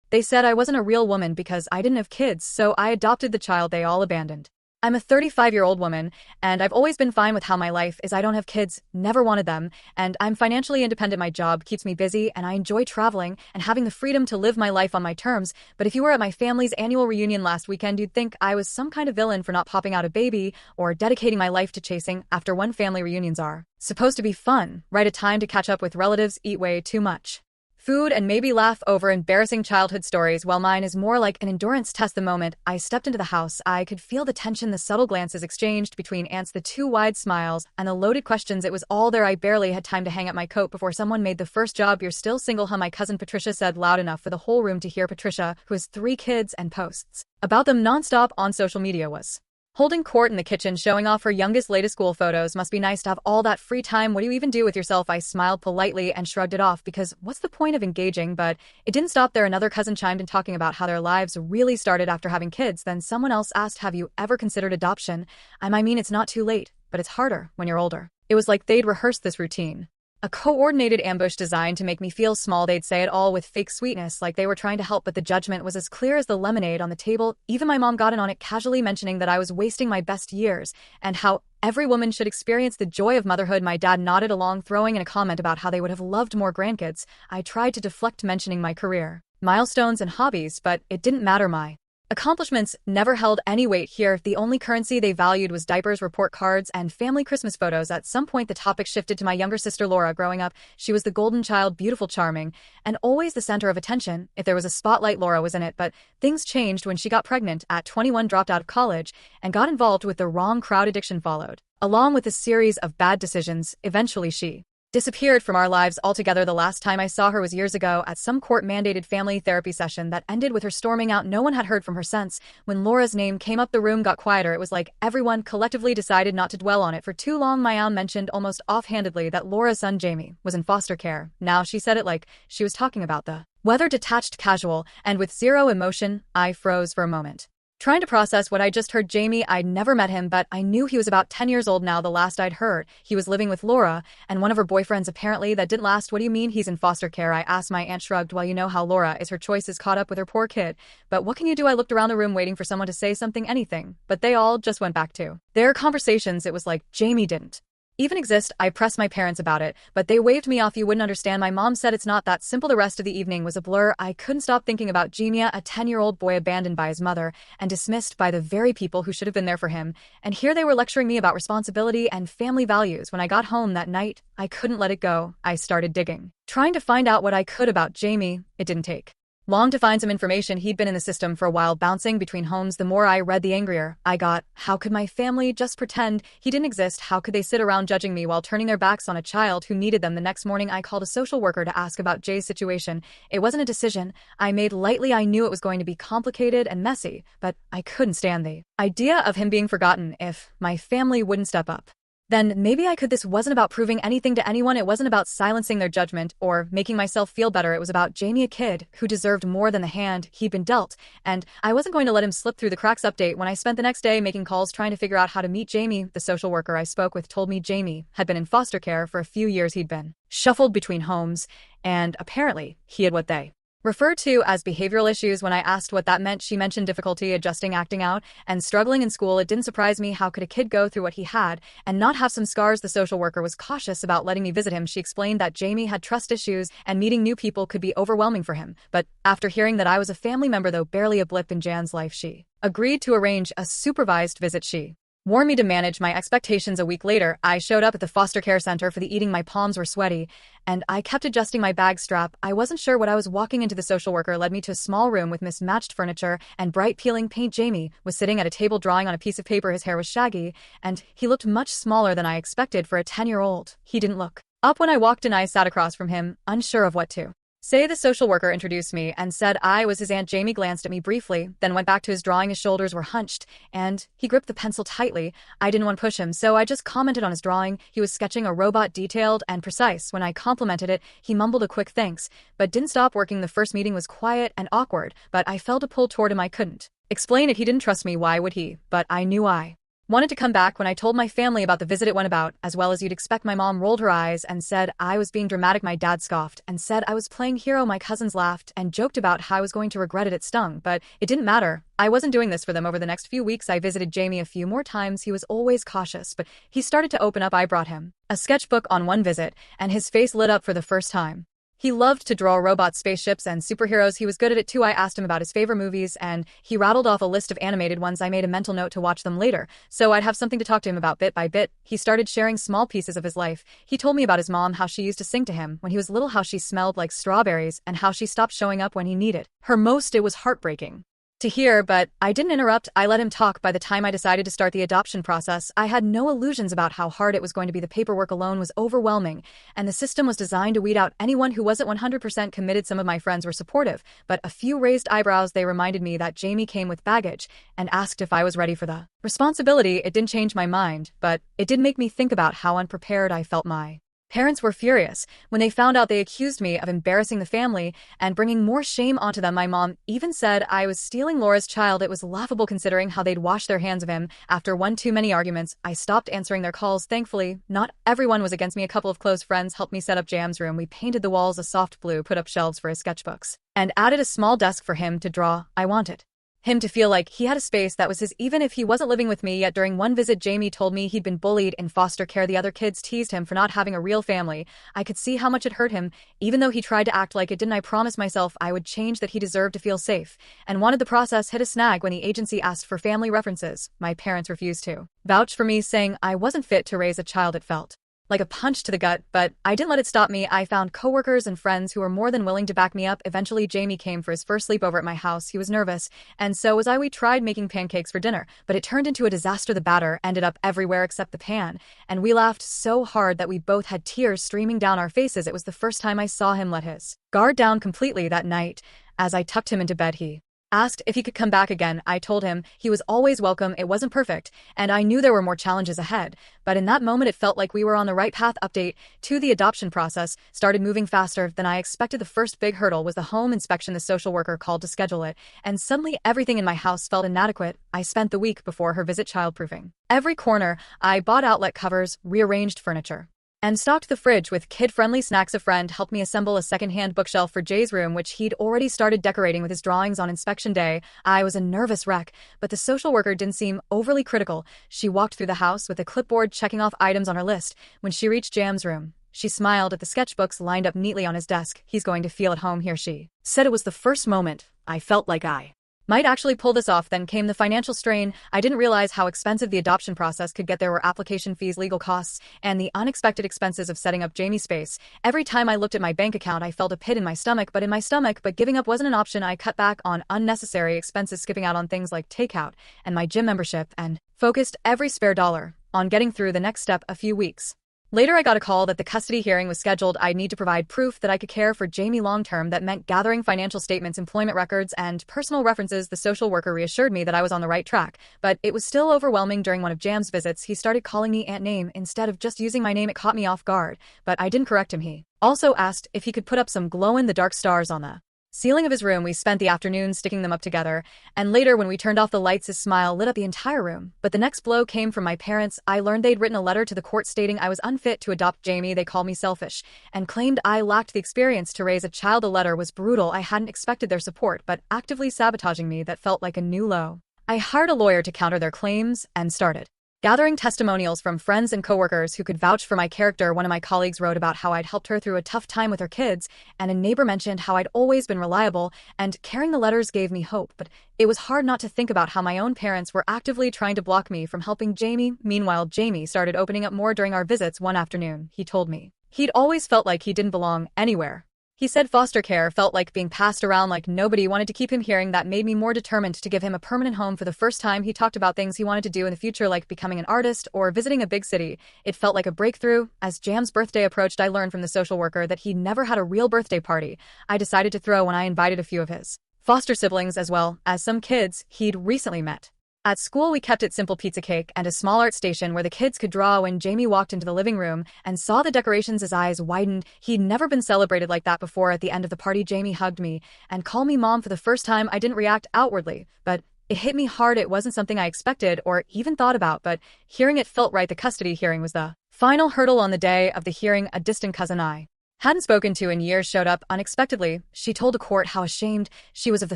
They said I wasn't a real woman because I didn't have kids, so I adopted the child they all abandoned. I'm a 35-year-old woman, and I've always been fine with how my life is. I don't have kids, never wanted them, and I'm financially independent. My job keeps me busy, and I enjoy traveling and having the freedom to live my life on my terms. But if you were at my family's annual reunion last weekend, you'd think I was some kind of villain for not popping out a baby or dedicating my life to chasing after one. Family reunions are supposed to be fun, right? A time to catch up with relatives, eat way too much food, and maybe laugh over embarrassing childhood stories. While mine is more like an endurance test. The moment I stepped into the house, I could feel the tension, the subtle glances exchanged between aunts, the too wide smiles, and the loaded questions. It was all there. I barely had time to hang up my coat before someone made the first job. "You're still single, huh?" my cousin Patricia said loud enough for the whole room to hear. Patricia, who has 3 kids and posts about them nonstop on social media, was holding court in the kitchen, showing off her youngest latest school photos. "Must be nice to have all that free time. What do you even do with yourself?" I smiled politely and shrugged it off because what's the point of engaging? But it didn't stop there. Another cousin chimed in, talking about how their lives really started after having kids. Then someone else asked, "Have you ever considered adoption?" I mean, it's not too late, but it's harder when you're older. It was like they'd rehearsed this routine. A coordinated ambush designed to make me feel small. They'd say it all with fake sweetness, like they were trying to help, but the judgment was as clear as the lemonade on the table. Even my mom got in on it, casually mentioning that I was wasting my best years and how every woman should experience the joy of motherhood. My dad nodded along, throwing in a comment about how they would have loved more grandkids. I tried to deflect, mentioning my career, milestones, and hobbies, but it didn't matter. My accomplishments never held any weight here. The only currency they valued was diapers, report cards, and family Christmas photos. At some point, the topic shifted to my younger sister Laura. Growing up, she was the golden child, beautiful, charming, and always the center of attention. If there was a spotlight, Laura was in it. But things changed when she got pregnant at 21, dropped out of college, and got involved with the wrong crowd. Addiction followed, along with a series of bad decisions. Eventually, she disappeared from our lives altogether. The last time I saw her was years ago at some court-mandated family therapy session that ended with her storming out. No one had heard from her since. When Laura's name came up, the room got quieter. It was like everyone collectively decided not to dwell on it for too long. My aunt mentioned almost offhandedly that Laura's son Jamie was in foster care. Now she said it like she was talking about the weather, detached, casual, and with zero emotion. I froze for a moment, trying to process what I just heard. Jamie, I'd never met him, but I knew he was about 10 years old now. The last I'd heard, he was living with Laura and one of her boyfriends. Apparently that didn't last. "What do you mean he's in foster care?" I asked. My aunt shrugged. "Well, you know how Laura is. Her choices caught up with her poor kid. But what can you do?" I looked around the room waiting for someone to say something, anything, but they all just went back to their conversations. It was like Jamie didn't even exist. I pressed my parents about it, but they waved me off. "You wouldn't understand." My mom said it's not that simple. The rest of the evening was a blur. I couldn't stop thinking about Jamie, a 10-year-old boy abandoned by his mother and dismissed by the very people who should have been there for him. And here they were lecturing me about responsibility and family values. When I got home that night, I couldn't let it go. I started digging, trying to find out what I could about Jamie. It didn't take long to find some information. He'd been in the system for a while, bouncing between homes. The more I read, the angrier I got. How could my family just pretend he didn't exist? How could they sit around judging me while turning their backs on a child who needed them? The next morning, I called a social worker to ask about Jay's situation. It wasn't a decision I made lightly. I knew it was going to be complicated and messy, but I couldn't stand the idea of him being forgotten if my family wouldn't step up. Then maybe I could. This wasn't about proving anything to anyone. It wasn't about silencing their judgment or making myself feel better. It was about Jamie, a kid who deserved more than the hand he'd been dealt, and I wasn't going to let him slip through the cracks. Update: when I spent the next day making calls trying to figure out how to meet Jamie, the social worker I spoke with told me Jamie had been in foster care for a few years. He'd been shuffled between homes, and apparently he had what they referred to as behavioral issues. When I asked what that meant, she mentioned difficulty adjusting, acting out, and struggling in school. It didn't surprise me. How could a kid go through what he had and not have some scars? The social worker was cautious about letting me visit him. She explained that Jamie had trust issues and meeting new people could be overwhelming for him. But after hearing that I was a family member, though barely a blip in Jan's life, she agreed to arrange a supervised visit. She warned me to manage my expectations. A week later, I showed up at the foster care center for the eating. My palms were sweaty, and I kept adjusting my bag strap. I wasn't sure what I was walking into. The social worker led me to a small room with mismatched furniture and bright peeling paint. Jamie was sitting at a table drawing on a piece of paper. His hair was shaggy, and he looked much smaller than I expected for a 10-year-old. He didn't look up when I walked in. I sat across from him, unsure of what to say. The social worker introduced me and said I was his aunt. Jamie glanced at me briefly, then went back to his drawing. His shoulders were hunched, and he gripped the pencil tightly. I didn't want to push him, so I just commented on his drawing. He was sketching a robot, detailed and precise. When I complimented it, he mumbled a quick thanks, but didn't stop working. The first meeting was quiet and awkward, but I felt a pull toward him. I couldn't explain it. He didn't trust me. Why would he? But I knew I Wanted to come back when I told my family about the visit it went about, as well as you'd expect. My mom rolled her eyes and said I was being dramatic. My dad scoffed and said I was playing hero. My cousins laughed and joked about how I was going to regret it. It stung, but it didn't matter. I wasn't doing this for them. Over the next few weeks, I visited Jamie a few more times. He was always cautious, but he started to open up. I brought him a sketchbook on one visit, and his face lit up for the first time. He loved to draw robots, spaceships, and superheroes. He was good at it too. I asked him about his favorite movies, and he rattled off a list of animated ones. I made a mental note to watch them later, so I'd have something to talk to him about. Bit by bit, he started sharing small pieces of his life. He told me about his mom, how she used to sing to him when he was little, how she smelled like strawberries, and how she stopped showing up when he needed her most. It was heartbreaking to hear, but I didn't interrupt. I let him talk. By the time I decided to start the adoption process, I had no illusions about how hard it was going to be. The paperwork alone was overwhelming, and the system was designed to weed out anyone who wasn't 100% committed. Some of my friends were supportive, but a few raised eyebrows. They reminded me that Jamie came with baggage and asked if I was ready for the responsibility. It didn't change my mind, but it did make me think about how unprepared I felt. My parents were furious. When they found out, they accused me of embarrassing the family and bringing more shame onto them. My mom even said I was stealing Laura's child. It was laughable considering how they'd washed their hands of him. After one too many arguments, I stopped answering their calls. Thankfully, not everyone was against me. A couple of close friends helped me set up Jam's room. We painted the walls a soft blue, put up shelves for his sketchbooks, and added a small desk for him to draw. I wanted him to feel like he had a space that was his, even if he wasn't living with me yet. During one visit, Jamie told me he'd been bullied in foster care. The other kids teased him for not having a real family. I could see how much it hurt him, even though he tried to act like it didn't. I promised myself I would change, that he deserved to feel safe, and wanted the process. Hit a snag when the agency asked for family references. My parents refused to vouch for me, saying I wasn't fit to raise a child. It felt like a punch to the gut, but I didn't let it stop me. I found coworkers and friends who were more than willing to back me up. Eventually, Jamie came for his first sleepover at my house. He was nervous, and so was I. We tried making pancakes for dinner, but it turned into a disaster. The batter ended up everywhere except the pan, and we laughed so hard that we both had tears streaming down our faces. It was the first time I saw him let his guard down completely. That night, as I tucked him into bed, he asked if he could come back again. I told him he was always welcome. It wasn't perfect, and I knew there were more challenges ahead, but in that moment it felt like we were on the right path. Update 2: the adoption process started moving faster than I expected. The first big hurdle was the home inspection. The social worker called to schedule it, and suddenly everything in my house felt inadequate. I spent the week before her visit childproofing every corner. I bought outlet covers, rearranged furniture, and stocked the fridge with kid-friendly snacks. A friend helped me assemble a second-hand bookshelf for Jay's room, which he'd already started decorating with his drawings. On inspection day, I was a nervous wreck, but the social worker didn't seem overly critical. She walked through the house with a clipboard checking off items on her list. When she reached Jam's room, she smiled at the sketchbooks lined up neatly on his desk. He's going to feel at home here, she said. It was the first moment I felt like I might actually pull this off. Then came the financial strain. I didn't realize how expensive the adoption process could get. There were application fees, legal costs, and the unexpected expenses of setting up Jamie's space. Every time I looked at my bank account, I felt a pit in my stomach, but giving up wasn't an option. I cut back on unnecessary expenses, skipping out on things like takeout and my gym membership, and focused every spare dollar on getting through the next step. A few weeks later, I got a call that the custody hearing was scheduled. I'd need to provide proof that I could care for Jamie long-term. That meant gathering financial statements, employment records, and personal references. The social worker reassured me that I was on the right track, but it was still overwhelming. During one of Jam's visits, he started calling me Aunt Name instead of just using my name. It caught me off guard, but I didn't correct him. He also asked if he could put up some glow-in-the-dark stars on the ceiling of his room. We spent the afternoon sticking them up together, and later when we turned off the lights, his smile lit up the entire room. But the next blow came from my parents. I learned they'd written a letter to the court stating I was unfit to adopt Jamie. They called me selfish and claimed I lacked the experience to raise a child. The letter was brutal. I hadn't expected their support, but actively sabotaging me. That felt like a new low. I hired a lawyer to counter their claims and started gathering testimonials from friends and coworkers who could vouch for my character. One of my colleagues wrote about how I'd helped her through a tough time with her kids, and a neighbor mentioned how I'd always been reliable, and caring. The letters gave me hope, but it was hard not to think about how my own parents were actively trying to block me from helping Jamie. Meanwhile, Jamie started opening up more during our visits. One afternoon, he told me he'd always felt like he didn't belong anywhere. He said foster care felt like being passed around, like nobody wanted to keep him. Hearing that made me more determined to give him a permanent home. For the first time, he talked about things he wanted to do in the future, like becoming an artist or visiting a big city. It felt like a breakthrough. As Jam's birthday approached, I learned from the social worker that he never had a real birthday party. I decided to throw one. I invited a few of his foster siblings as well as some kids he'd recently met. At school, we kept it simple: pizza, cake, and a small art station where the kids could draw. When Jamie walked into the living room and saw the decorations, his eyes widened. He'd never been celebrated like that before. At the end of the party, Jamie hugged me and called me Mom for the first time. I didn't react outwardly, but It hit me hard. It wasn't something I expected or even thought about, but hearing it felt right. The custody hearing was the final hurdle. On the day of the hearing, a distant cousin I hadn't spoken to in years showed up unexpectedly. She told the court how ashamed she was of the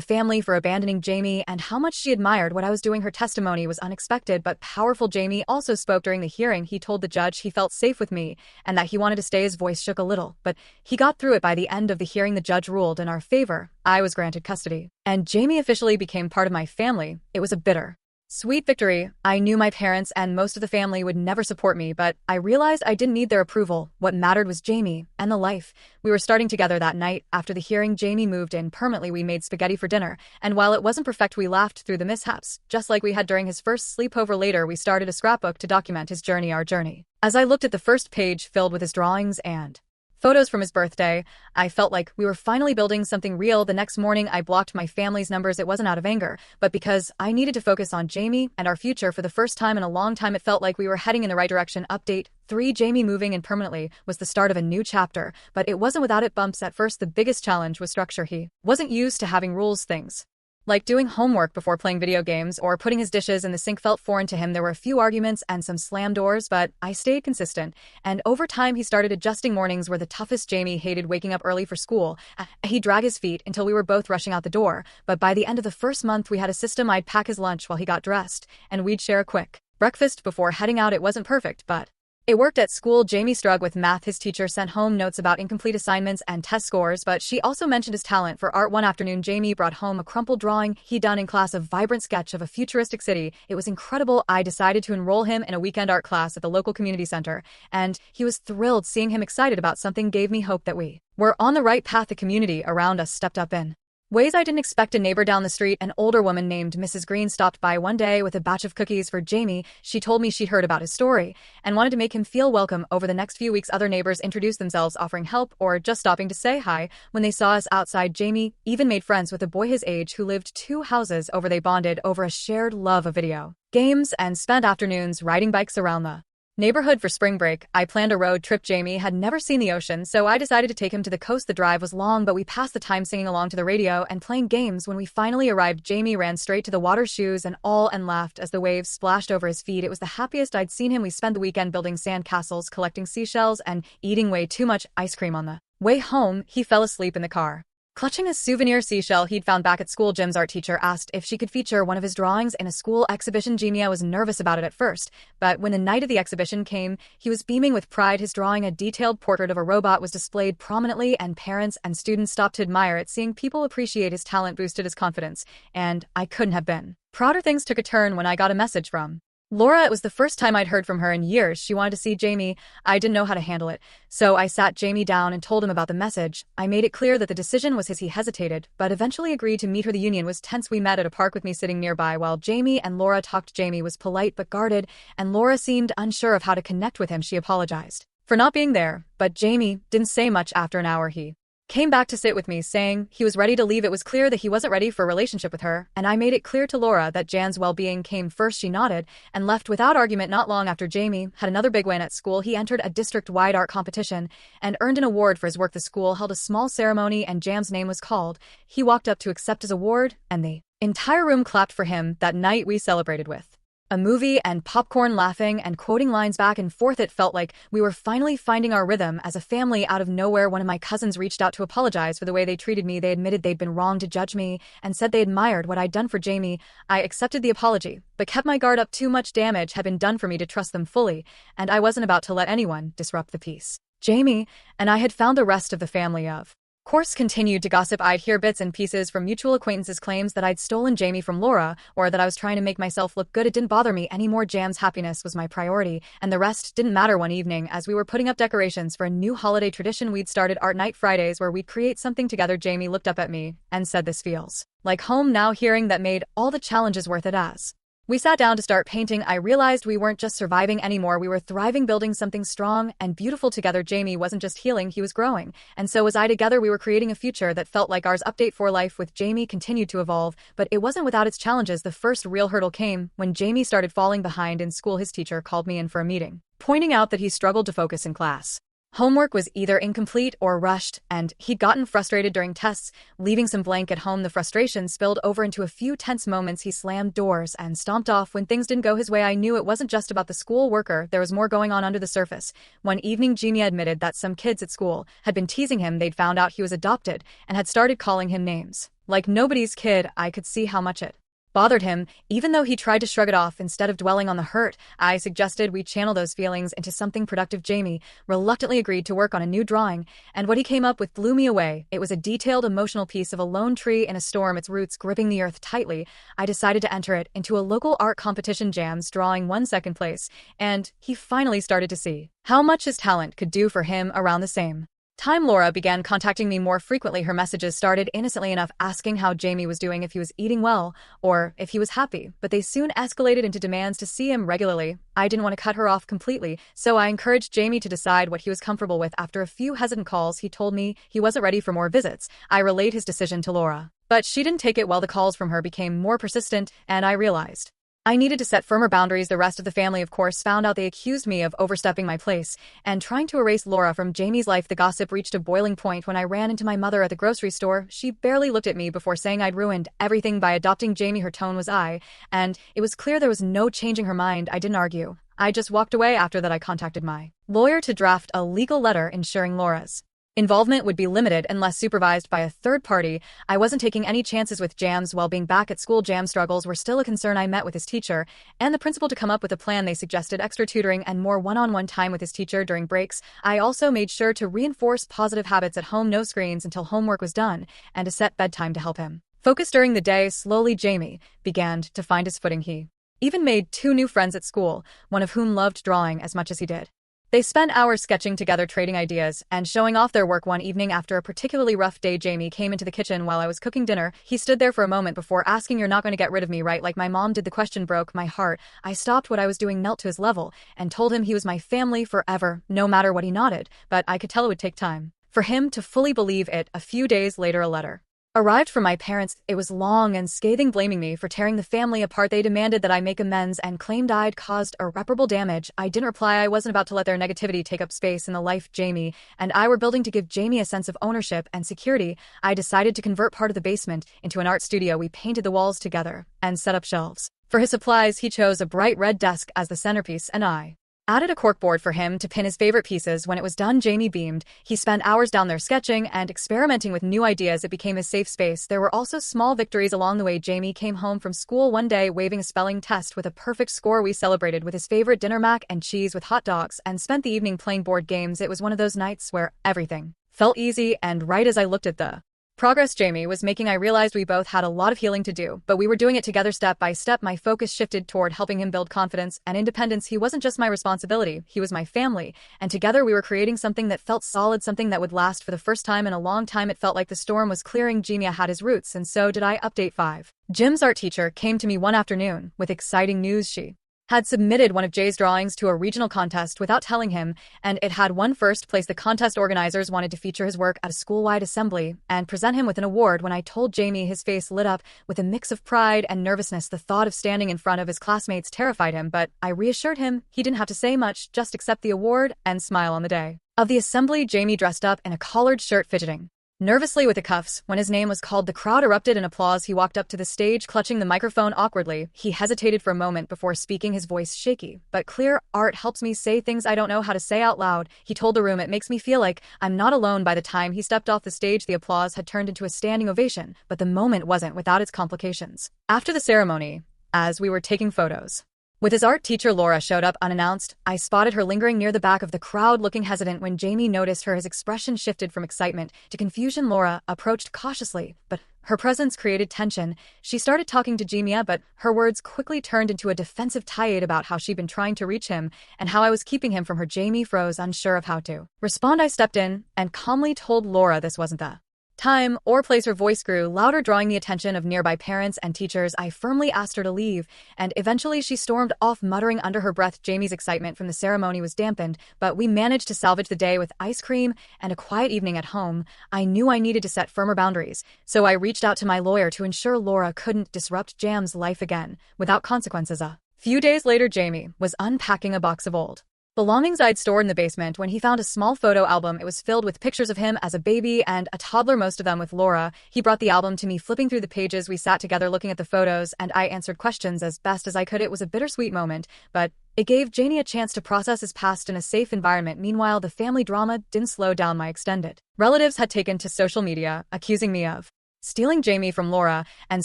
family for abandoning Jamie and how much she admired what I was doing. Her testimony was unexpected but powerful. Jamie also spoke during the hearing. He told the judge he felt safe with me and that he wanted to stay. His voice shook a little, but he got through it. By the end of the hearing, the judge ruled in our favor. I was granted custody, and Jamie officially became part of my family. It was a bitter sweet victory. I knew my parents and most of the family would never support me, but I realized I didn't need their approval. What mattered was Jamie and the life we were starting together. That night, after the hearing, Jamie moved in permanently. We made spaghetti for dinner, and while it wasn't perfect, we laughed through the mishaps, just like we had during his first sleepover. Later, we started a scrapbook to document his journey, our journey. As I looked at the first page filled with his drawings and photos from his birthday, I felt like we were finally building something real. The next morning, I blocked my family's numbers. It wasn't out of anger, but because I needed to focus on Jamie and our future. For the first time in a long time, it felt like we were heading in the right direction. Update 3: Jamie moving in permanently was the start of a new chapter, but it wasn't without its bumps. At first, the biggest challenge was structure. He wasn't used to having rules. Things like doing homework before playing video games or putting his dishes in the sink felt foreign to him. There were a few arguments and some slammed doors, but I stayed consistent. And over time, he started adjusting. Mornings were the toughest. Jamie hated waking up early for school. He'd drag his feet until we were both rushing out the door. But by the end of the first month, we had a system. I'd pack his lunch while he got dressed, and we'd share a quick breakfast before heading out. It wasn't perfect, but it worked. At school, Jamie struggled with math. His teacher sent home notes about incomplete assignments and test scores, but she also mentioned his talent for art. One afternoon, Jamie brought home a crumpled drawing he'd done in class, a vibrant sketch of a futuristic city. It was incredible. I decided to enroll him in a weekend art class at the local community center, and he was thrilled. Seeing him excited about something gave me hope that we were on the right path. The community around us stepped up in ways I didn't expect. A neighbor down the street, an older woman named Mrs. Green, stopped by one day with a batch of cookies for Jamie. She told me she'd heard about his story and wanted to make him feel welcome. Over the next few weeks, other neighbors introduced themselves, offering help or just stopping to say hi. When they saw us outside, Jamie even made friends with a boy his age who lived 2 houses over. They bonded over a shared love of video games and spent afternoons riding bikes around the neighborhood. For spring break, I planned a road trip. Jamie had never seen the ocean, so I decided to take him to the coast. The drive was long, but we passed the time singing along to the radio and playing games. When we finally arrived, Jamie ran straight to the water, shoes and all, and laughed as the waves splashed over his feet. It was the happiest I'd seen him. We spent the weekend building sand castles, collecting seashells, and eating way too much ice cream. On the way home, he fell asleep in the car, clutching a souvenir seashell he'd found back at school. Jim's art teacher asked if she could feature one of his drawings in a school exhibition. Jamie was nervous about it at first, but when the night of the exhibition came, he was beaming with pride. His drawing, a detailed portrait of a robot, was displayed prominently, and parents and students stopped to admire it. Seeing people appreciate his talent boosted his confidence, and I couldn't have been prouder. Things took a turn when I got a message from Laura. It was the first time I'd heard from her in years. She wanted to see Jamie. I didn't know how to handle it, so I sat Jamie down and told him about the message. I made it clear that the decision was his. He hesitated, but eventually agreed to meet her. The union was tense. We met at a park with me sitting nearby while Jamie and Laura talked. Jamie was polite but guarded, and Laura seemed unsure of how to connect with him. She apologized for not being there, but Jamie didn't say much. After an hour, he came back to sit with me, saying he was ready to leave. It was clear that he wasn't ready for a relationship with her, and I made it clear to Laura that Jan's well-being came first. She nodded and left without argument. Not long after, Jamie had another big win at school. He entered a district-wide art competition and earned an award for his work. The school held a small ceremony, and Jam's name was called. He walked up to accept his award, and the entire room clapped for him. That night, we celebrated with a movie and popcorn, laughing and quoting lines back and forth. It felt like we were finally finding our rhythm as a family. Out of nowhere, one of my cousins reached out to apologize for the way they treated me. They admitted they'd been wrong to judge me and said they admired what I'd done for Jamie. I accepted the apology, but kept my guard up. Too much damage had been done for me to trust them fully, and I wasn't about to let anyone disrupt the peace. Jamie and I had found. The rest of the family, of course, continued to gossip. I'd hear bits and pieces from mutual acquaintances, claims that I'd stolen Jamie from Laura or that I was trying to make myself look good. It didn't bother me anymore. Jan's happiness was my priority, and the rest didn't matter. One evening, as we were putting up decorations for a new holiday tradition, we'd started art night Fridays where we'd create something together. Jamie looked up at me and said, "This feels like home now." Hearing that made all the challenges worth it. As we sat down to start painting, I realized we weren't just surviving anymore. We were thriving, building something strong and beautiful together. Jamie wasn't just healing, he was growing. And so was I. Together, we were creating a future that felt like ours. Update 4: life with Jamie continued to evolve, but it wasn't without its challenges. The first real hurdle came when Jamie started falling behind in school. His teacher called me in for a meeting, pointing out that he struggled to focus in class. Homework was either incomplete or rushed, and he'd gotten frustrated during tests, leaving some blank at home. The frustration spilled over into a few tense moments. He slammed doors and stomped off when things didn't go his way. I knew it wasn't just about the school worker, there was more going on under the surface. One evening, Jamie admitted that some kids at school had been teasing him. They'd found out he was adopted and had started calling him names. Like nobody's kid. I could see how much it bothered him, even though he tried to shrug it off. Instead of dwelling on the hurt, I suggested we channel those feelings into something productive. Jamie reluctantly agreed to work on a new drawing, and what he came up with blew me away. It was a detailed, emotional piece of a lone tree in a storm, its roots gripping the earth tightly. I decided to enter it into a local art competition. Jam's drawing won second place, and he finally started to see how much his talent could do for him. Around the same time, Laura began contacting me more frequently. Her messages started innocently enough, asking how Jamie was doing, if he was eating well, or if he was happy, but they soon escalated into demands to see him regularly. I didn't want to cut her off completely, so I encouraged Jamie to decide what he was comfortable with. After a few hesitant calls, he told me he wasn't ready for more visits. I relayed his decision to Laura, but she didn't take it well. The calls from her became more persistent, and I realized I needed to set firmer boundaries. The rest of the family, of course, found out. They accused me of overstepping my place and trying to erase Laura from Jamie's life. The gossip reached a boiling point when I ran into my mother at the grocery store. She barely looked at me before saying I'd ruined everything by adopting Jamie. Her tone was and it was clear there was no changing her mind. I didn't argue. I just walked away. After that, I contacted my lawyer to draft a legal letter ensuring Laura's involvement would be limited unless supervised by a third party. I wasn't taking any chances with Jam's well-being back at school. Jam's struggles were still a concern. I met with his teacher and the principal to come up with a plan. They suggested extra tutoring and more one-on-one time with his teacher during breaks. I also made sure to reinforce positive habits at home: no screens until homework was done, and a set bedtime to help him focus during the day. Slowly, Jamie began to find his footing. He even made 2 new friends at school, one of whom loved drawing as much as he did. They spent hours sketching together, trading ideas, and showing off their work. One evening, after a particularly rough day, Jamie came into the kitchen while I was cooking dinner. He stood there for a moment before asking, "You're not going to get rid of me, right? Like my mom did?" The question broke my heart. I stopped what I was doing, knelt to his level, and told him he was my family forever, no matter what. He nodded, but I could tell it would take time for him to fully believe it. A few days later, a letter arrived from my parents. It was long and scathing, blaming me for tearing the family apart. They demanded that I make amends and claimed I'd caused irreparable damage. I didn't reply. I wasn't about to let their negativity take up space in the life Jamie and I were building. To give Jamie a sense of ownership and security, I decided to convert part of the basement into an art studio. We painted the walls together and set up shelves for his supplies. He chose a bright red desk as the centerpiece, and I added a corkboard for him to pin his favorite pieces. When it was done, Jamie beamed. He spent hours down there sketching and experimenting with new ideas. It became his safe space. There were also small victories along the way. Jamie came home from school one day waving a spelling test with a perfect score. We celebrated with his favorite dinner, mac and cheese with hot dogs, and spent the evening playing board games. It was one of those nights where everything felt easy and right. As I looked at the progress Jamie was making, I realized we both had a lot of healing to do, but we were doing it together step by step. My focus shifted toward helping him build confidence and independence. He wasn't just my responsibility, he was my family, and together we were creating something that felt solid, something that would last. For the first time in a long time, it felt like the storm was clearing. Jamie had his roots, and so did I. Update 5. Jim's art teacher came to me one afternoon with exciting news. She had submitted one of Jay's drawings to a regional contest without telling him, and it had won first place. The contest organizers wanted to feature his work at a school-wide assembly and present him with an award. When I told Jamie, his face lit up with a mix of pride and nervousness. The thought of standing in front of his classmates terrified him, but I reassured him he didn't have to say much, just accept the award and smile. On the day of the assembly, Jamie dressed up in a collared shirt, fidgeting nervously with the cuffs. When his name was called, the crowd erupted in applause. He walked up to the stage, clutching the microphone awkwardly. He hesitated for a moment before speaking, his voice shaky but clear. "Art helps me say things I don't know how to say out loud," he told the room. "It makes me feel like I'm not alone." By the time he stepped off the stage, the applause had turned into a standing ovation, but the moment wasn't without its complications. After the ceremony, as we were taking photos with his art teacher, Laura showed up unannounced. I spotted her lingering near the back of the crowd, looking hesitant. When Jamie noticed her, his expression shifted from excitement to confusion. Laura approached cautiously, but her presence created tension. She started talking to Jamie, but her words quickly turned into a defensive tirade about how she'd been trying to reach him and how I was keeping him from her. Jamie froze, unsure of how to respond. I stepped in and calmly told Laura this wasn't the time or place. Her voice grew louder, drawing the attention of nearby parents and teachers. I firmly asked her to leave, and eventually she stormed off, muttering under her breath. Jamie's excitement from the ceremony was dampened, but we managed to salvage the day with ice cream and a quiet evening at home. I knew I needed to set firmer boundaries, so I reached out to my lawyer to ensure Laura couldn't disrupt Jam's life again without consequences. A few days later, Jamie was unpacking a box of old belongings I'd stored in the basement when he found a small photo album. It was filled with pictures of him as a baby and a toddler, most of them with Laura. He brought the album to me, flipping through the pages. We sat together looking at the photos, and I answered questions as best as I could. It was a bittersweet moment, but it gave Jamie a chance to process his past in a safe environment. Meanwhile, the family drama didn't slow down. My extended relatives had taken to social media, accusing me of stealing Jamie from Laura and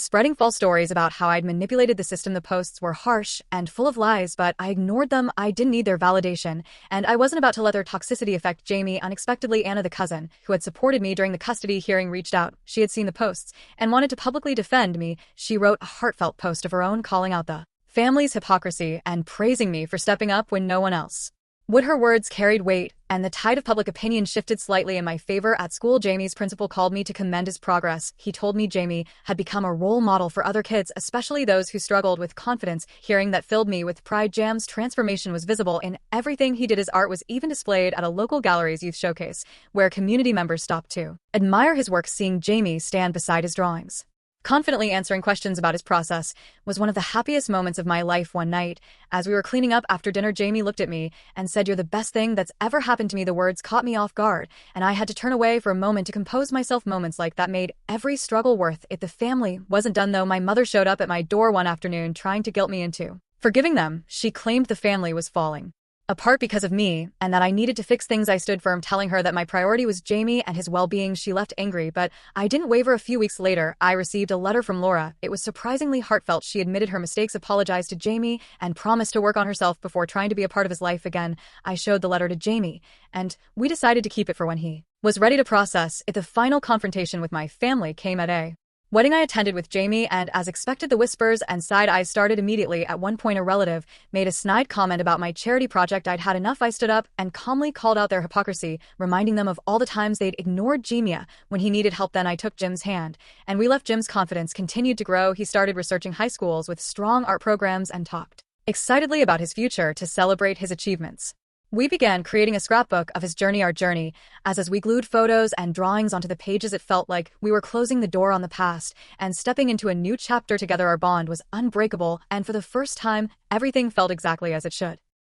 spreading false stories about how I'd manipulated the system. The posts were harsh and full of lies, but I ignored them. I didn't need their validation, and I wasn't about to let their toxicity affect Jamie. Unexpectedly, Anna, the cousin who had supported me during the custody hearing, reached out. She had seen the posts and wanted to publicly defend me. She wrote a heartfelt post of her own, calling out the family's hypocrisy and praising me for stepping up when no one else would. Her words carried weight, and the tide of public opinion shifted slightly in my favor. At school, Jamie's principal called me to commend his progress. He told me Jamie had become a role model for other kids, especially those who struggled with confidence. Hearing that filled me with pride. Jam's transformation was visible in everything he did. His art was even displayed at a local gallery's youth showcase, where community members stopped to admire his work. Seeing Jamie stand beside his drawings, confidently answering questions about his process, was one of the happiest moments of my life. One night, as we were cleaning up after dinner, Jamie looked at me and said, "You're the best thing that's ever happened to me." The words caught me off guard, and I had to turn away for a moment to compose myself. Moments like that made every struggle worth it. The family wasn't done, though. My mother showed up at my door one afternoon, trying to guilt me into forgiving them. She claimed the family was falling apart because of me, and that I needed to fix things. I stood firm, telling her that my priority was Jamie and his well-being. She left angry, but I didn't waver. A few weeks later, I received a letter from Laura. It was surprisingly heartfelt. She admitted her mistakes, apologized to Jamie, and promised to work on herself before trying to be a part of his life again. I showed the letter to Jamie, and we decided to keep it for when he was ready to process it. The final confrontation with my family came at a wedding I attended with Jamie, and as expected, the whispers and side eyes started immediately. At one point, a relative made a snide comment about my charity project. I'd had enough. I stood up and calmly called out their hypocrisy, reminding them of all the times they'd ignored Jamie when he needed help. Then I took Jim's hand, and we left. Jim's confidence continued to grow. He started researching high schools with strong art programs and talked excitedly about his future. To celebrate his achievements, we began creating a scrapbook of his journey, our journey. As we glued photos and drawings onto the pages, it felt like we were closing the door on the past and stepping into a new chapter together. Our bond was unbreakable, and for the first time, everything felt exactly as it should.